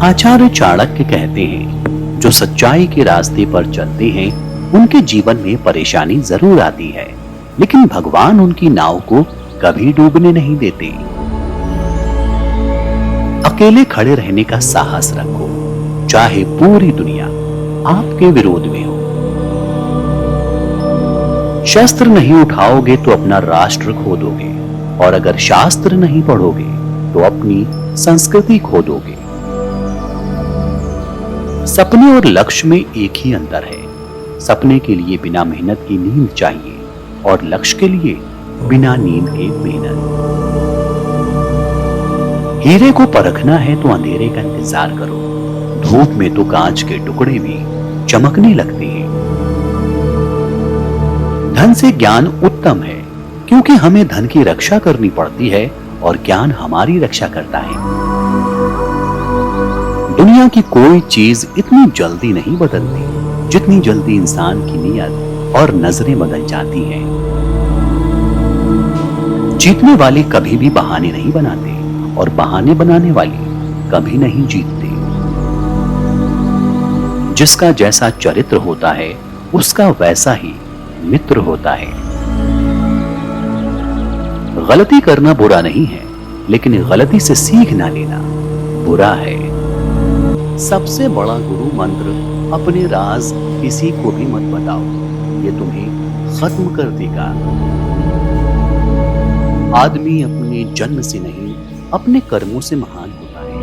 आचार्य चाणक्य कहते हैं, जो सच्चाई के रास्ते पर चलते हैं उनके जीवन में परेशानी जरूर आती है, लेकिन भगवान उनकी नाव को कभी डूबने नहीं देते। अकेले खड़े रहने का साहस रखो, चाहे पूरी दुनिया आपके विरोध में हो। शस्त्र नहीं उठाओगे तो अपना राष्ट्र खो दोगे, और अगर शास्त्र नहीं पढ़ोगे तो अपनी संस्कृति खो दोगे। सपने और लक्ष्य में एक ही अंतर है। सपने के लिए बिना मेहनत की नींद चाहिए, और लक्ष्य के लिए बिना नींद के मेहनत। हीरे को परखना है तो अंधेरे का इंतजार करो। धूप में तो कांच के टुकड़े भी चमकने लगते हैं। धन से ज्ञान उत्तम है, क्योंकि हमें धन की रक्षा करनी पड़ती है और ज्ञान हमारी रक्षा करता है। दुनिया की कोई चीज इतनी जल्दी नहीं बदलती जितनी जल्दी इंसान की नीयत और नजरें बदल जाती हैं। जीतने वाले कभी भी बहाने नहीं बनाते, और बहाने बनाने वाले कभी नहीं जीतते। जिसका जैसा चरित्र होता है उसका वैसा ही मित्र होता है। गलती करना बुरा नहीं है, लेकिन गलती से सीख ना लेना बुरा है। सबसे बड़ा गुरु मंत्र, अपने राज किसी को भी मत बताओ, ये तुम्हें खत्म कर देगा। आदमी अपने जन्म से नहीं, अपने कर्मों से महान होता है।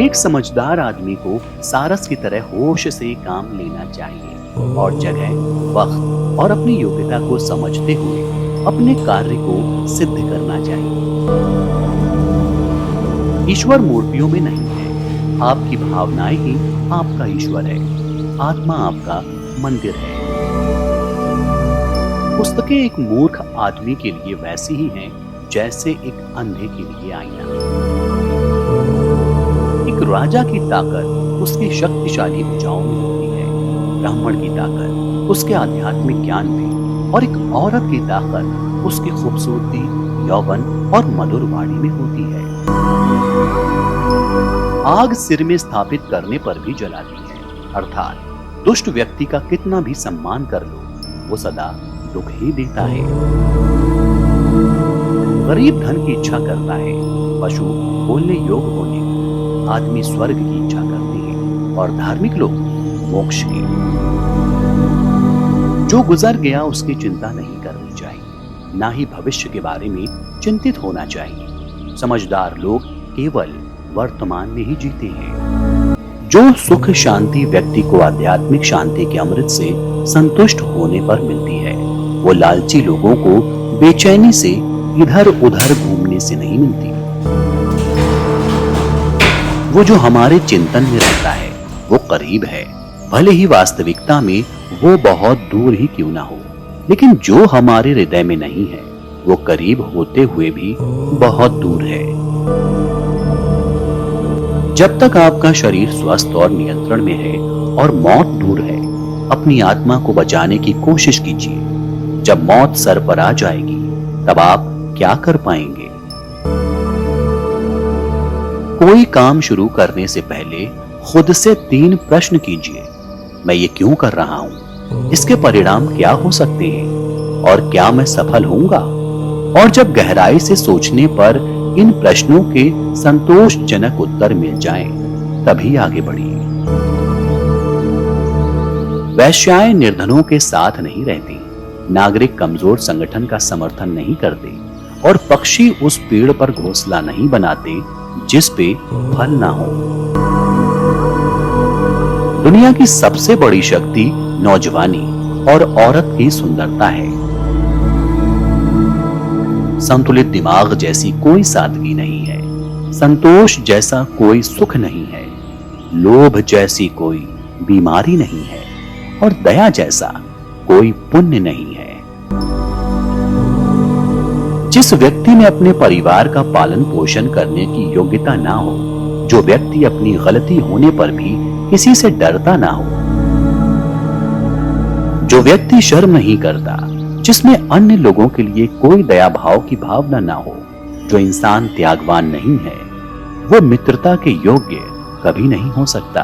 एक समझदार आदमी को सारस की तरह होश से काम लेना चाहिए, और जगह, वक्त और अपनी योग्यता को समझते हुए अपने कार्य को सिद्ध करना चाहिए। ईश्वर मूर्तियों में नहीं है, आपकी भावनाएं ही आपका ईश्वर है। आत्मा आपका मंदिर है। पुस्तकें एक मूर्ख आदमी के लिए वैसी ही हैं जैसे एक अंधे के लिए आईना। एक राजा की ताकत उसकी शक्तिशाली भुजाओं में होती है, ब्राह्मण की ताकत उसके आध्यात्मिक ज्ञान में, और एक औरत की ताकत उसकी खूबसूरती, यौवन और मधुर वाणी में होती है। आग सिर में स्थापित करने पर भी जलाती है, अर्थात दुष्ट व्यक्ति का कितना भी सम्मान कर लो, वो सदा दुख ही देता है। गरीब धन की इच्छा करता है, पशु बोलने योग्य होने, आदमी स्वर्ग की इच्छा करते हैं, और धार्मिक लोग मोक्ष की। जो गुजर गया उसकी चिंता नहीं करनी चाहिए, ना ही भविष्य के बारे में चिंतित होना चाहिए। समझदार लोग केवल वर्तमान में ही जीते हैं। जो सुख शांति व्यक्ति को आध्यात्मिक शांति के अमृत से संतुष्ट होने पर मिलती है, वो लालची लोगों को बेचैनी से इधर उधर घूमने से नहीं मिलती। वो जो हमारे चिंतन में रहता है वो करीब है, भले ही वास्तविकता में वो बहुत दूर ही क्यों ना हो। लेकिन जो हमारे हृदय में नहीं है वो करीब होते हुए भी बहुत दूर है। जब तक आपका शरीर स्वस्थ और नियंत्रण में है और मौत दूर है, अपनी आत्मा को बचाने की कोशिश कीजिए। जब मौत सर पर आ जाएगी तब आप क्या कर पाएंगे? कोई काम शुरू करने से पहले खुद से 3 प्रश्न कीजिए। मैं ये क्यों कर रहा हूं? इसके परिणाम क्या हो सकते हैं? और क्या मैं सफल होऊंगा? और जब गहराई से सोचने पर इन प्रश्नों के संतोषजनक उत्तर मिल जाएं, तभी आगे बढ़िए। वैश्याएं निर्धनों के साथ नहीं रहती, नागरिक कमजोर संगठन का समर्थन नहीं करते, और पक्षी उस पेड़ पर घोंसला नहीं बनाते जिस पे फल ना हो। दुनिया की सबसे बड़ी शक्ति नौजवानी और औरत की सुंदरता है। संतुलित दिमाग जैसी कोई सादगी नहीं है, संतोष जैसा कोई सुख नहीं है, लोभ जैसी कोई बीमारी नहीं है, और दया जैसा कोई पुण्य नहीं है। जिस व्यक्ति में अपने परिवार का पालन पोषण करने की योग्यता ना हो, जो व्यक्ति अपनी गलती होने पर भी किसी से डरता ना हो, जो व्यक्ति शर्म नहीं करता, जिसमें अन्य लोगों के लिए कोई दया भाव की भावना ना हो, जो इंसान त्यागवान नहीं है, वो मित्रता के योग्य कभी नहीं हो सकता।